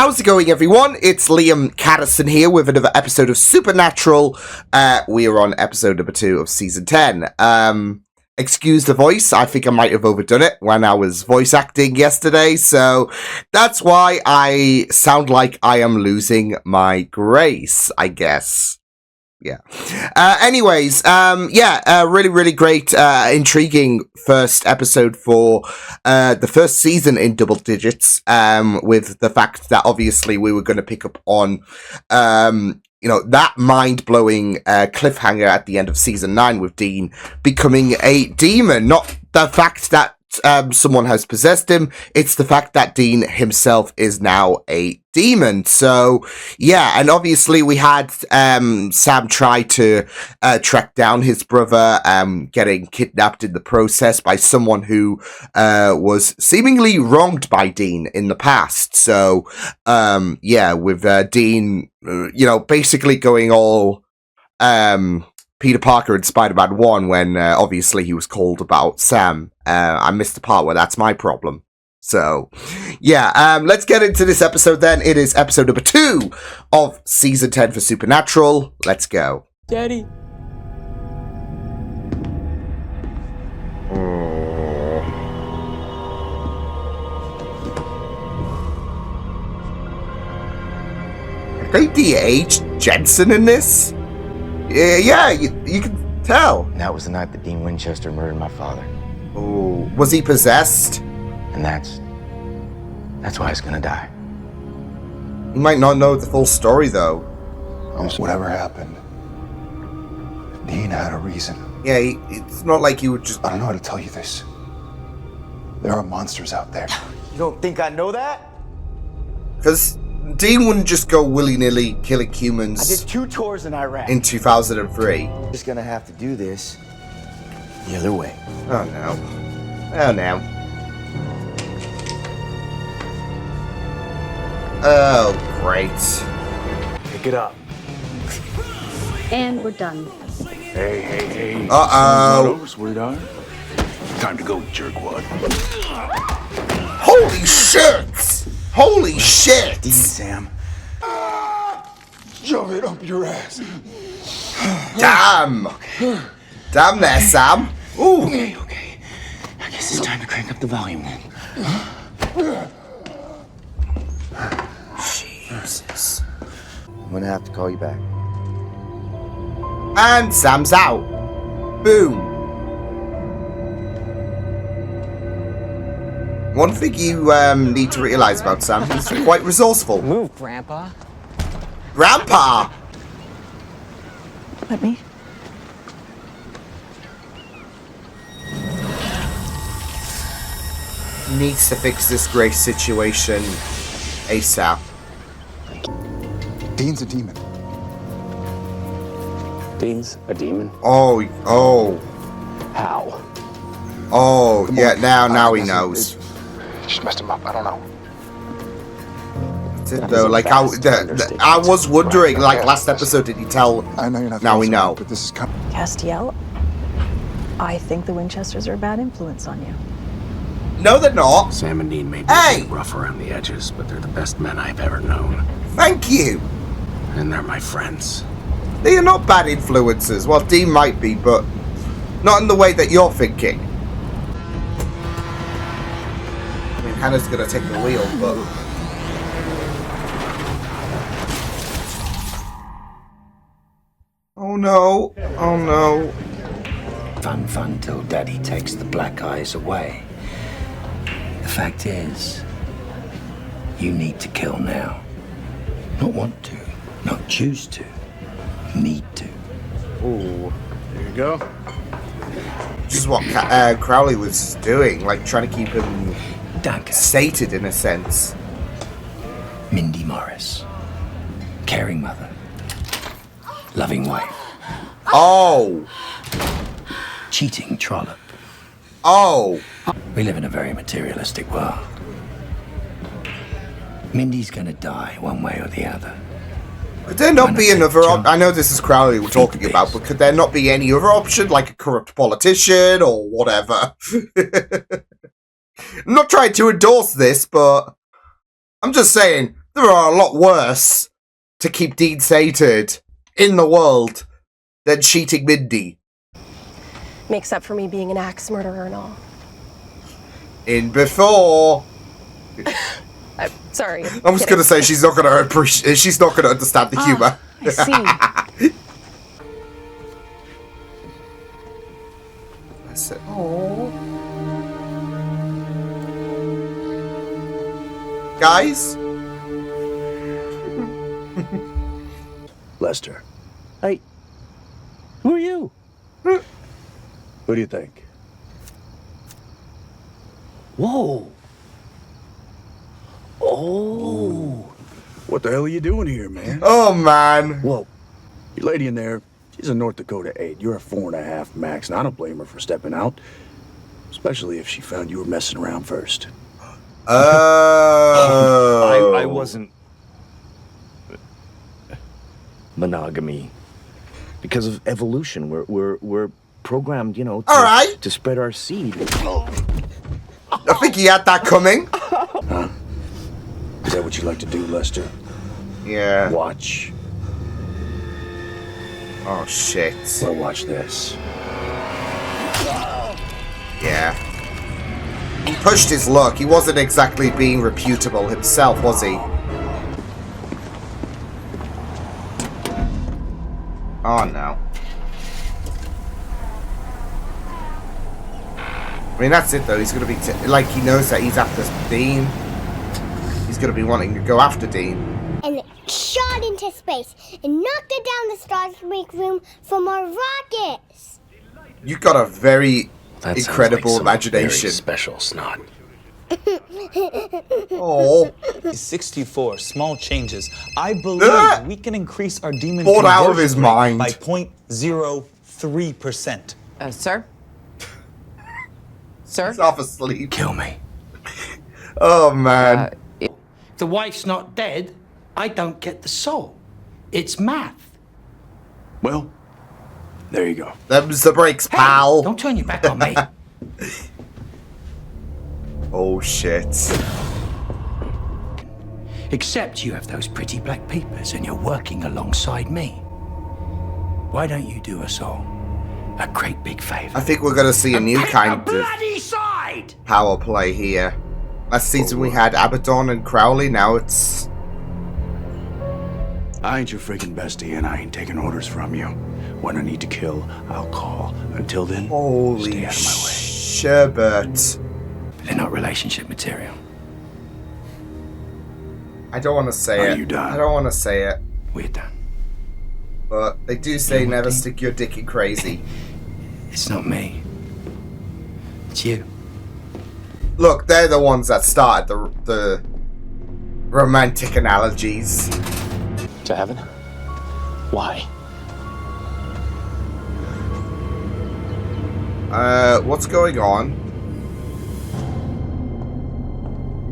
How's it going, everyone? It's Liam Caddison here with another episode of Supernatural. We are on episode number 2 of season 10. Excuse the voice, I think I might have overdone it when I was voice acting yesterday, so that's why I sound like I am losing my grace, I guess. Yeah. Anyways, really great, intriguing first episode for the first season in double digits, with the fact that obviously we were going to pick up on, that mind-blowing cliffhanger at the end of season 9 with Dean becoming a demon. Not the fact that someone has possessed him, it's the fact that Dean himself is now a demon. So, yeah, and obviously we had Sam try to track down his brother, getting kidnapped in the process by someone who was seemingly wronged by Dean in the past. So, with Dean, basically going all Peter Parker in Spider-Man 1 when obviously he was called about Sam. I missed the part where that's my problem. So, yeah, let's get into this episode then. It is episode number 2 of season 10 for Supernatural. Let's go. Daddy. Have they de-aged Jensen in this? Yeah, you can tell. That was the night that Dean Winchester murdered my father. Oh, was he possessed? And that's why he's gonna die. You might not know the full story, though. Whatever happened, Dean had a reason. Yeah, it's not like he would just... I don't know how to tell you this. There are monsters out there. You don't think I know that? Because Dean wouldn't just go willy-nilly killing humans. I did 2 tours in Iraq. In 2003. Just gonna have to do this the other way. Oh no. Oh no. Oh, great. Pick it up. And we're done. Hey. Uh-oh. Not over, sweetheart. Time to go, jerkwad. Holy shit! Holy shit! Dean, Sam. Shove it up your ass. Damn! Okay. Damn there, Sam. Ooh. Okay. I guess it's time to crank up the volume then. Jesus. I'm gonna have to call you back. And Sam's out. Boom. One thing you need to realize about Sam, he's quite resourceful. Move, Grandpa. Grandpa! Let me. Needs to fix this Grace situation ASAP. Dean's a demon. Dean's a demon? Oh. How? Oh, yeah, now he knows. It just messed him up. I don't know. Though, like, I was wondering, like, last episode, did you tell? I know you're not. Now we know. But this is coming. Castiel, I think the Winchesters are a bad influence on you. No, they're not. Sam and Dean may be a bit rough around the edges, but they're the best men I've ever known. Thank you. And they're my friends. They are not bad influences. Well, Dean might be, but not in the way that you're thinking. I mean, Hannah's gonna take the wheel, but... Oh no. Oh no. Fun till Daddy takes the black eyes away. The fact is, you need to kill now. Not want to, not choose to, need to. Ooh. There you go. This is what Crowley was doing, like trying to keep him Duncan. sated in a sense. Mindy Morris. Caring mother. Loving wife. Oh. Cheating trollop. Oh. We live in a very materialistic world. Mindy's gonna die one way or the other. Could there not be another option? I know this is Crowley we're talking about, but could there not be any other option, like a corrupt politician or whatever? I'm not trying to endorse this, but I'm just saying, There are a lot worse to keep Dean sated in the world than cheating Mindy. Makes up for me being an axe murderer and all. In before. I'm sorry. I was going to say she's not going to appreciate. She's not going to understand the humor. I see. That's it. Oh. Guys. Lester. Hey. Who are you? Who do you think? Whoa. Oh. What the hell are you doing here, man? Oh man. Whoa. Your lady in there, she's a North Dakota 8. You're a 4.5 max, and I don't blame her for stepping out. Especially if she found you were messing around first. Oh. I wasn't monogamy because of evolution. We're programmed, you know, All right. to spread our seed. I think he had that coming. Huh? Is that what you like to do, Lester? Yeah. Watch. Oh shit. Well, watch this. Yeah. He pushed his luck. He wasn't exactly being reputable himself, was he? Oh no. I mean, that's it though. He's gonna be like, he knows that he's after Dean. He's gonna be wanting to go after Dean. And shot into space and knocked it down the stars to make room for more rockets. You got a very That sounds incredible like some imagination. very special snot. Oh. 64 small changes. I believe we can increase our demon Bored out of his conversion rate mind. by 0.03%. Sir? Sir? He's half asleep. Kill me. Oh man. If the wife's not dead, I don't get the soul. It's math. Well, there you go. Them's the breaks, pal. Don't turn your back on me. Oh shit. Except you have those pretty black papers and you're working alongside me. Why don't you do us all a great big favor? I think we're gonna see a new kind of Bloody side! power play here. Last season we had Abaddon and Crowley, now it's... I ain't your freaking bestie, and I ain't taking orders from you. When I need to kill, I'll call. Until then, Holy stay out of my way. sherbet. They're not relationship material. I don't want to say Are it. you done? I don't want to say it. We're done. But they do say You never okay? stick your dick in crazy. It's not me. It's you. Look, they're the ones that started the romantic analogies. To heaven? Why? What's going on?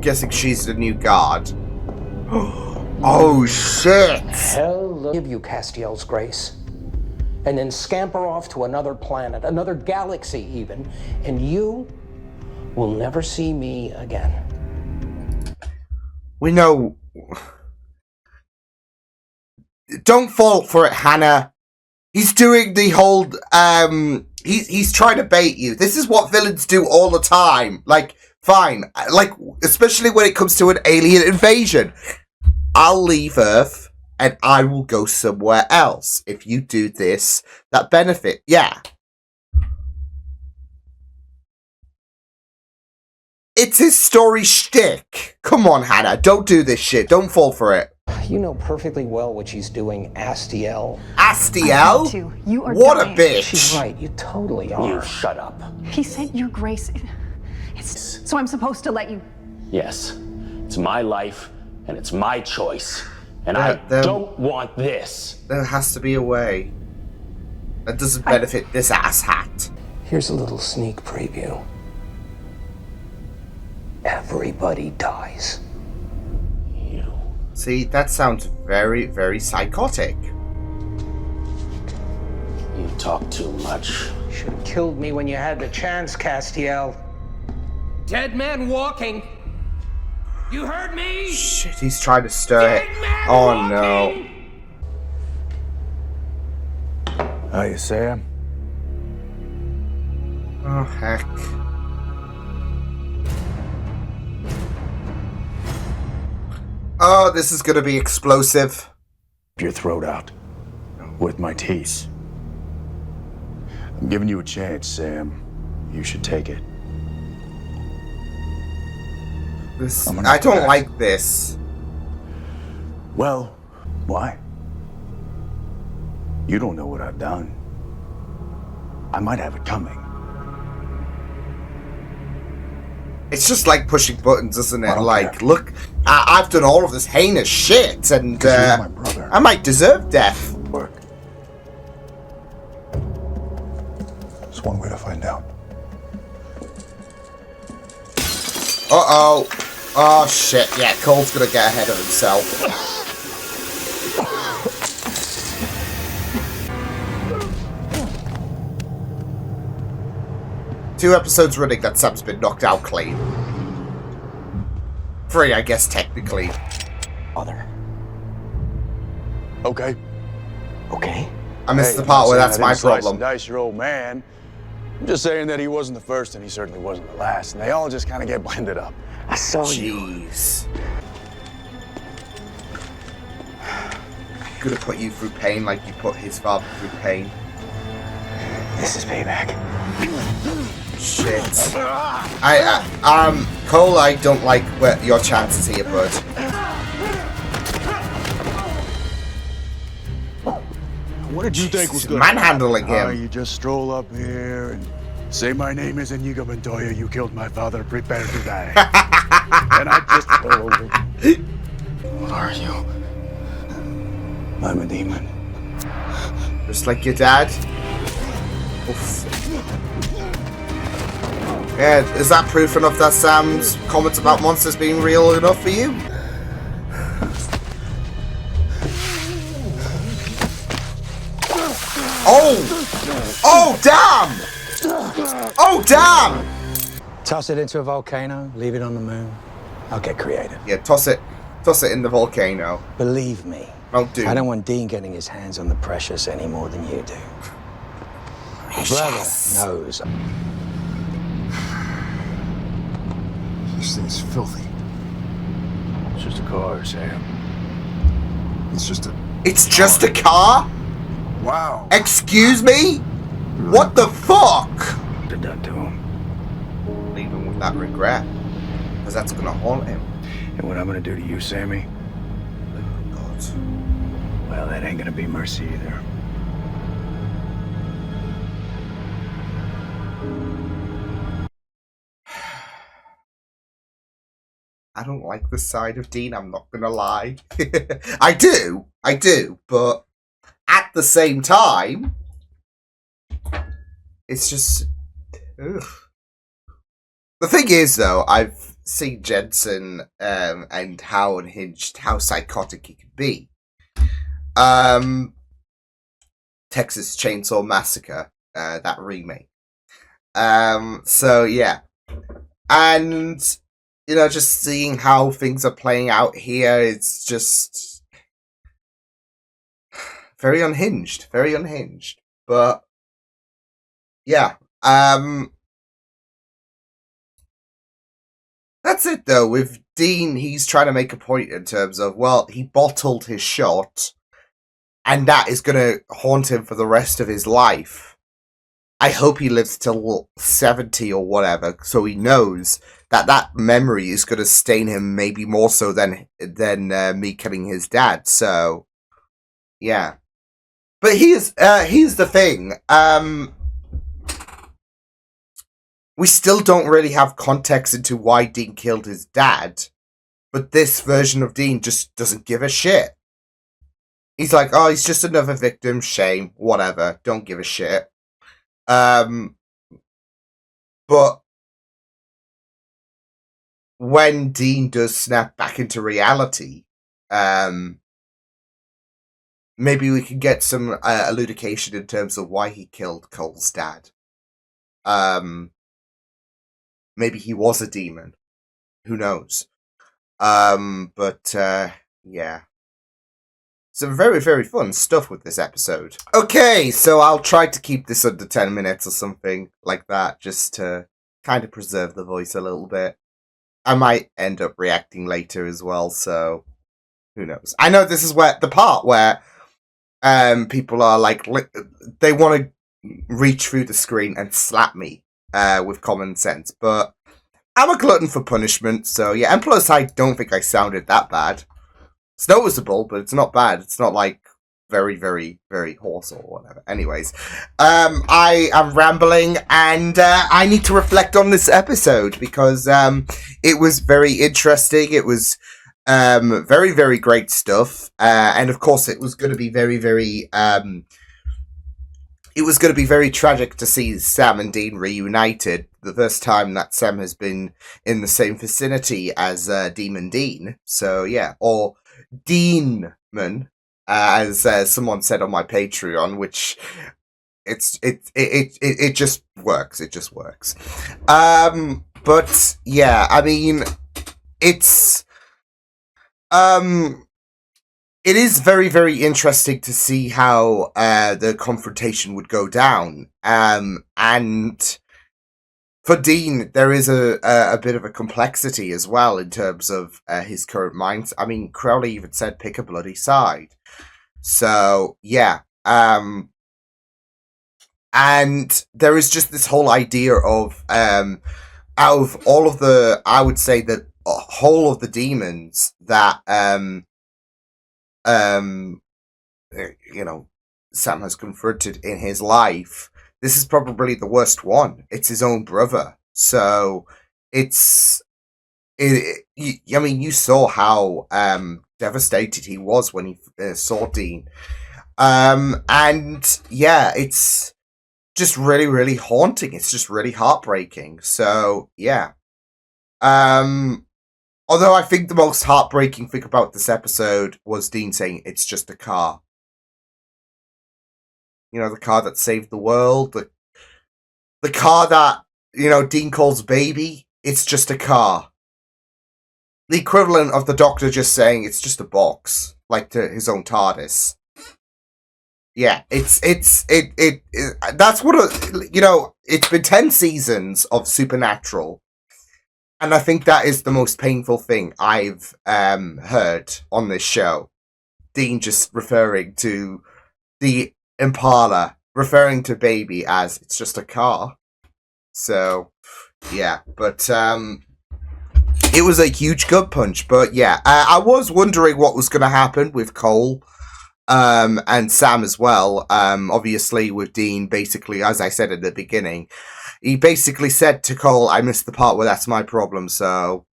Guessing she's the new guard. Oh shit! Hell, give you Castiel's grace. And then scamper off to another planet, another galaxy even, and you will never see me again. We know. Don't fall for it, Hannah. He's doing the whole, he's trying to bait you. This is what villains do all the time. Like, fine. Like, especially when it comes to an alien invasion. I'll leave Earth, and I will go somewhere else. If you do this, that benefit. Yeah. It's his story shtick. Come on, Hannah. Don't do this shit. Don't fall for it. You know perfectly well what she's doing, Astiel. Astiel? You are What a dying. bitch. She's right, you totally are. You shut up. He said your grace. So I'm supposed to let you. Yes. It's my life, and it's my choice. And Yeah, I don't want this. There has to be a way. That doesn't benefit this asshat. Here's a little sneak preview. Everybody dies. See, that sounds very, very psychotic. You talk too much. Should have killed me when you had the chance, Castiel. Dead man walking. You heard me? Shit, he's trying to stir it. Oh no. Hiya, Sam. Oh heck. Oh, this is gonna be explosive. Your throat out with my teeth. I'm giving you a chance, Sam. You should take it. This, I'm I don't back. like this. Well, why? You don't know what I've done. I might have it coming. It's just like pushing buttons, isn't I it? don't Like, care. look, I've done all of this heinous shit, and 'Cause you're my brother. I might deserve death. Work. There's one way to find out. Uh-oh. Oh, shit. Yeah, Cole's gonna get ahead of himself. Two episodes running that Sam's been knocked out clean. 3, I guess, technically. Mother. Okay. Okay? I missed Hey, the I'm part not where saying that's I my didn't slice problem. and dice your old man. I'm just saying that he wasn't the first and he certainly wasn't the last. And they all just kind of get blended up. I saw you. Jeez. Gonna put you through pain like you put his father through pain. This is payback. Shit. Cole, I don't like your chances here, bud. What did you think was good? Manhandling him. You just stroll up here and say my name is Inigo Montoya. You killed my father. Prepare to die. And I just roll over. What are you? I'm a demon. Just like your dad. Oof. Yeah, is that proof enough that Sam's comments about monsters being real enough for you? Oh! Oh, damn! Oh, damn! Toss it into a volcano, leave it on the moon. I'll get creative. Yeah, toss it in the volcano. Believe me, Won't do. I don't want Dean getting his hands on the precious any more than you do. Brother knows. This thing's filthy. It's just a car, Sam. It's just a... It's just a car? Wow. Excuse me? What the fuck? Did that to him. Leave him with that regret. Because that's gonna haunt him. And what I'm gonna do to you, Sammy? Oh, God. Well, that ain't gonna be mercy either. I don't like the side of Dean, I'm not gonna lie. I do, but at the same time, it's just... Ugh. The thing is, though, I've seen Jensen and how unhinged, how psychotic he can be. Texas Chainsaw Massacre, that remake. So, yeah. And... you know, just seeing how things are playing out here, it's just very unhinged. But yeah, that's it though. With Dean, he's trying to make a point in terms of, well, he bottled his shot, and that is going to haunt him for the rest of his life. I hope he lives till 70 or whatever, so he knows that memory is going to stain him maybe more so than me killing his dad. So, yeah. But here's the thing. We still don't really have context into why Dean killed his dad, but this version of Dean just doesn't give a shit. He's like, oh, he's just another victim, shame, whatever, don't give a shit. But when Dean does snap back into reality, maybe we can get some elucidation in terms of why he killed Cole's dad. Maybe he was a demon. Who knows? Yeah. Some very, very fun stuff with this episode. Okay, so I'll try to keep this under 10 minutes or something like that, just to kind of preserve the voice a little bit. I might end up reacting later as well, so who knows. I know this is where the part where people are like, they want to reach through the screen and slap me with common sense, but I'm a glutton for punishment, so yeah, and plus I don't think I sounded that bad. It's noticeable, but it's not bad. It's not like very, very, very hoarse or whatever. Anyways, I am rambling, and I need to reflect on this episode because it was very interesting. It was very, very great stuff, and of course, it was going to be very, very. It was going to be very tragic to see Sam and Dean reunited. The first time that Sam has been in the same vicinity as Demon Dean. So yeah, or Deanman, as someone said on my Patreon, which it just works. It just works. But yeah, I mean, it is very, very interesting to see how the confrontation would go down. And for Dean, there is a bit of a complexity as well in terms of his current mind. I mean, Crowley even said, pick a bloody side. So, yeah. And there is just this whole idea of, out of all of the, I would say that whole of the demons that, Sam has confronted in his life, this is probably the worst one. It's his own brother. So I mean, you saw how devastated he was when he saw Dean. And yeah, it's just really, really haunting. It's just really heartbreaking. So yeah. Although I think the most heartbreaking thing about this episode was Dean saying it's just a car. You know, the car that saved the world, the car that, Dean calls baby, it's just a car. The equivalent of the Doctor just saying it's just a box, like to his own TARDIS. Yeah, that's what, it's been 10 seasons of Supernatural. And I think that is the most painful thing I've heard on this show. Dean just referring to the Impala, referring to baby as it's just a car. So, yeah, but it was a huge gut punch. But yeah, I was wondering what was going to happen with Cole and Sam as well. Obviously, with Dean, basically, as I said at the beginning, he basically said to Cole, I missed the part where that's my problem, so...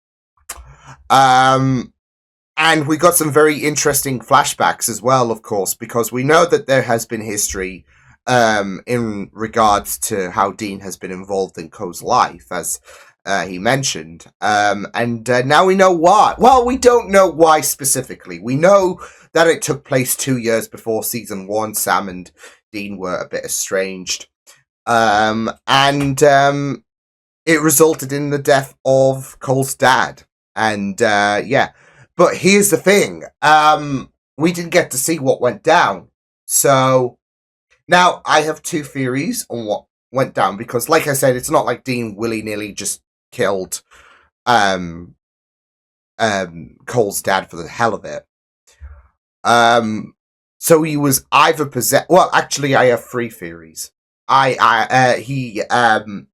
And we got some very interesting flashbacks as well, of course, because we know that there has been history in regards to how Dean has been involved in Cole's life, as he mentioned. And now we know why. Well, we don't know why specifically. We know that it took place 2 years before season 1. Sam and Dean were a bit estranged. And it resulted in the death of Cole's dad. And yeah. But here's the thing. We didn't get to see what went down. So now I have two theories on what went down, because like I said, it's not like Dean willy-nilly just killed Cole's dad for the hell of it. So he was either possessed. Well, actually, I have three theories. He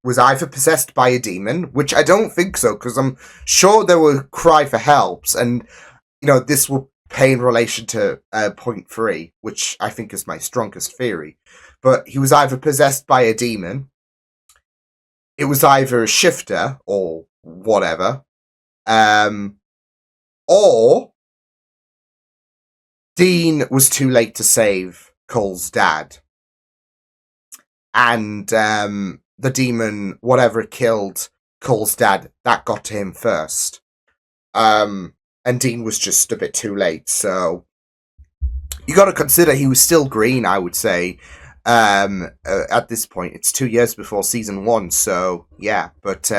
was either possessed by a demon, which I don't think so, because I'm sure there were cry for helps, and this will pay in relation to point 3, which I think is my strongest theory. But he was either possessed by a demon, it was either a shifter or whatever, or Dean was too late to save Cole's dad. And the demon, whatever killed Cole's dad, that got to him first. And Dean was just a bit too late. So you got to consider he was still green, I would say. At this point, it's 2 years before season 1. So yeah, but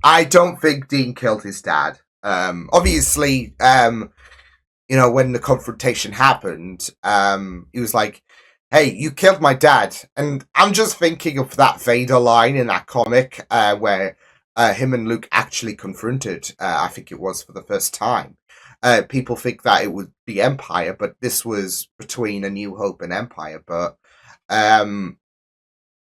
I don't think Dean killed his dad. Obviously, you know, when the confrontation happened, he was like, "Hey, you killed my dad," and I'm just thinking of that Vader line in that comic where him and Luke actually confronted. I think it was for the first time. People think that it would be Empire, but this was between A New Hope and Empire. But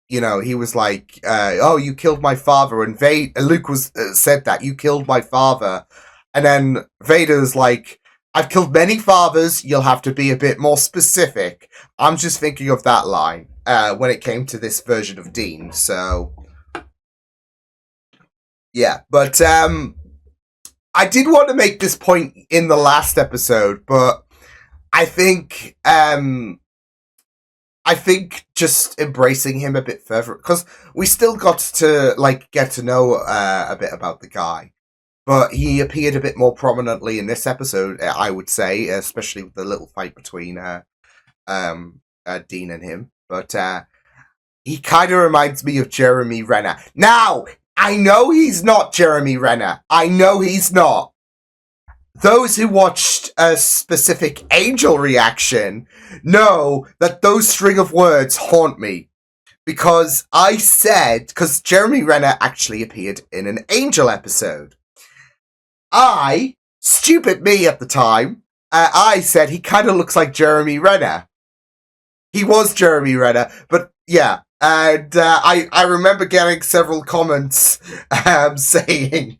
you know, he was like, "Oh, you killed my father," and Luke was said that you killed my father, and then Vader's like, "I've killed many fathers. You'll have to be a bit more specific." I'm just thinking of that line when it came to this version of Dean. So yeah, but I did want to make this point in the last episode, but I think just embracing him a bit further, because we still got to like get to know a bit about the guy, but he appeared a bit more prominently in this episode, I would say, especially with the little fight between Dean and him. But he kind of reminds me of Jeremy Renner. Now, I know he's not Jeremy Renner. I know he's not. Those who watched a specific Angel reaction know that those string of words haunt me. Because because Jeremy Renner actually appeared in an Angel episode. Stupid me at the time, I said he kind of looks like Jeremy Renner. He was Jeremy Renner, but yeah. And I remember getting several comments saying...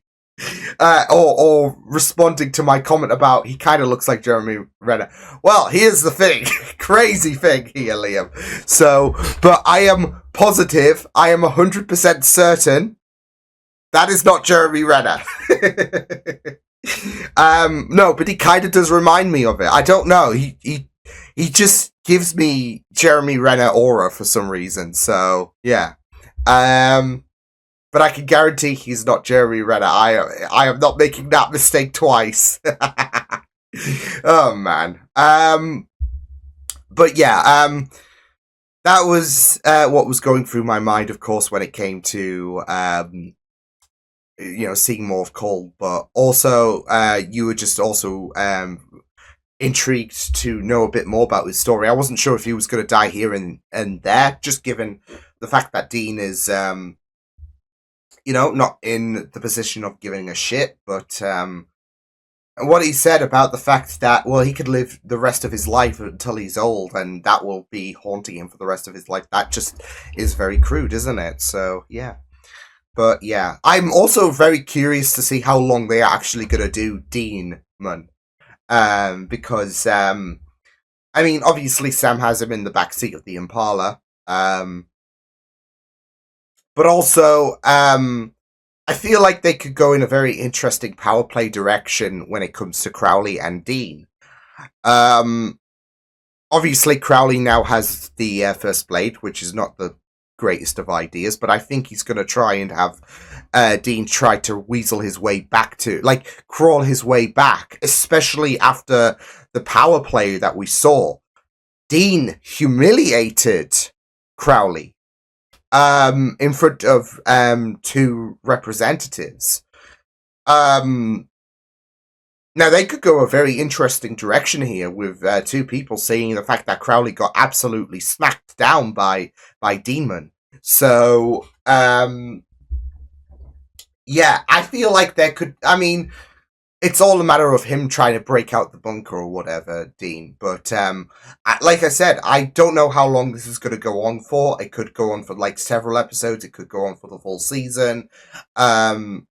or responding to my comment about he kind of looks like Jeremy Renner. Well, here's the thing. Crazy thing here, Liam. So, but I am positive, I am 100% certain that is not Jeremy Renner. No, but he kind of does remind me of it. I don't know. He just gives me Jeremy Renner aura for some reason. So, yeah. But I can guarantee he's not Jeremy Renner. I am not making that mistake twice. Oh, man. But yeah, that was what was going through my mind, of course, when it came to, you know, seeing more of Cole. But also, you were just also intrigued to know a bit more about his story. I wasn't sure if he was going to die here and there, just given the fact that Dean is... you know, not in the position of giving a shit, but what he said about the fact that, well, he could live the rest of his life until he's old, and that will be haunting him for the rest of his life. That just is very crude, isn't it? So, yeah. But, yeah. I'm also very curious to see how long they are actually going to do Dean-man. Because, I mean, obviously Sam has him in the backseat of the Impala. But also, I feel like they could go in a very interesting power play direction when it comes to Crowley and Dean. Obviously, Crowley now has the First Blade, which is not the greatest of ideas, but I think he's going to try and have Dean try to weasel his way back to, like, crawl his way back, especially after the power play that we saw. Dean humiliated Crowley. In front of two representatives. Now they could go a very interesting direction here with two people seeing the fact that Crowley got absolutely smacked down by Demon. So yeah, I feel like there could, I mean, it's all a matter of him trying to break out the bunker or whatever, Dean. But like I said, I don't know how long this is going to go on for. It could go on for like several episodes. It could go on for the full season. I'm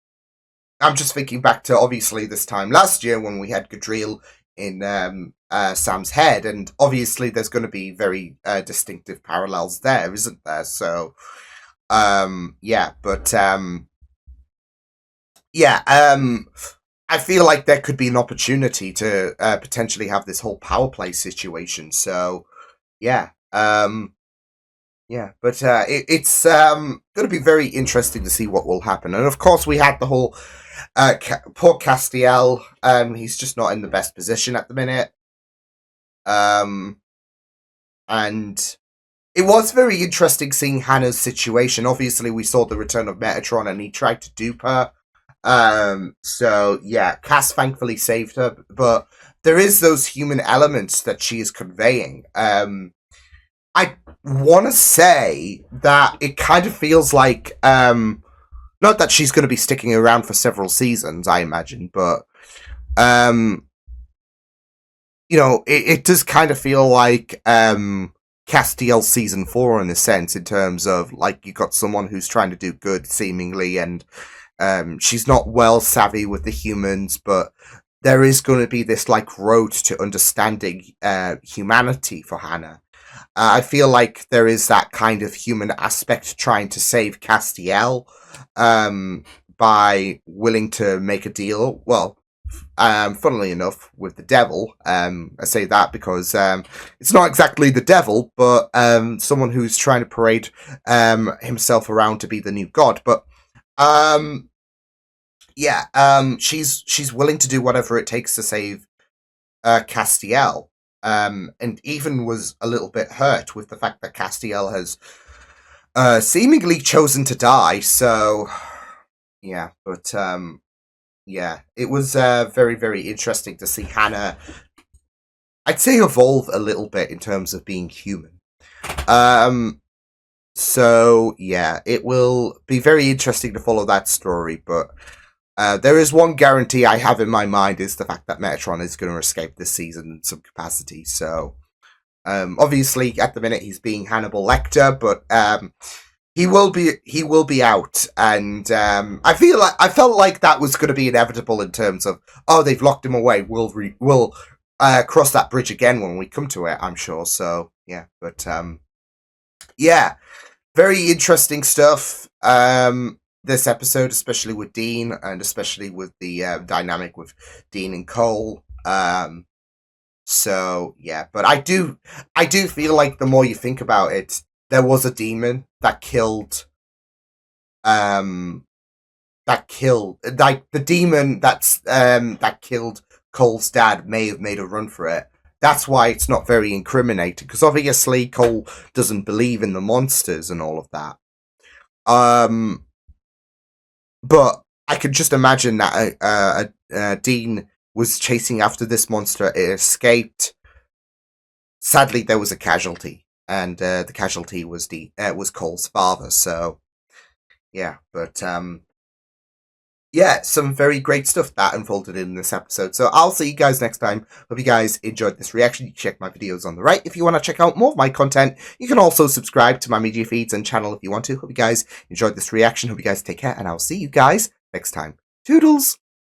just thinking back to obviously this time last year when we had Gadriel in Sam's head, and obviously there's going to be very distinctive parallels there, isn't there? So yeah, but yeah. I feel like there could be an opportunity to potentially have this whole power play situation. So, yeah. Yeah, but it's going to be very interesting to see what will happen. And, of course, we had the whole poor Castiel. He's just not in the best position at the minute. And it was very interesting seeing Hannah's situation. Obviously, we saw the return of Metatron, and he tried to dupe her. So yeah, Cass thankfully saved her, but there is those human elements that she is conveying. I want to say that it kind of feels like, not that she's going to be sticking around for several seasons, I imagine, but, you know, it does kind of feel like, Castiel season 4 in a sense, in terms of, like, you got someone who's trying to do good, seemingly, and, she's not well savvy with the humans, but there is going to be this, like, road to understanding, humanity for Hannah. I feel like there is that kind of human aspect trying to save Castiel, by willing to make a deal. Well, funnily enough, with the devil. I say that because it's not exactly the devil, but someone who's trying to parade himself around to be the new god. But she's willing to do whatever it takes to save Castiel. And even was a little bit hurt with the fact that Castiel has seemingly chosen to die. So yeah, but yeah, it was very, very interesting to see Hannah, I'd say, evolve a little bit in terms of being human. So yeah, it will be very interesting to follow that story, but there is one guarantee I have in my mind, is the fact that Metatron is going to escape this season in some capacity. So obviously at the minute he's being Hannibal Lecter, but he will be out, and I felt like that was going to be inevitable in terms of, oh, they've locked him away. We'll cross that bridge again when we come to it, I'm sure. So yeah, but yeah, very interesting stuff. This episode, especially with Dean, and especially with the dynamic with Dean and Cole. So yeah, but I do feel like the more you think about it, there was a demon that killed, like the demon that killed Cole's dad may have made a run for it. That's why it's not very incriminating, because obviously Cole doesn't believe in the monsters and all of that. But I could just imagine that Dean was chasing after this monster. It escaped. Sadly, there was a casualty, and the casualty was Cole's father. So yeah, but yeah, some very great stuff that unfolded in this episode. So I'll see you guys next time. Hope you guys enjoyed this reaction. You can check my videos on the right if you want to check out more of my content. You can also subscribe to my media feeds and channel if you want to. Hope you guys enjoyed this reaction. Hope you guys take care, and I'll see you guys next time. Toodles!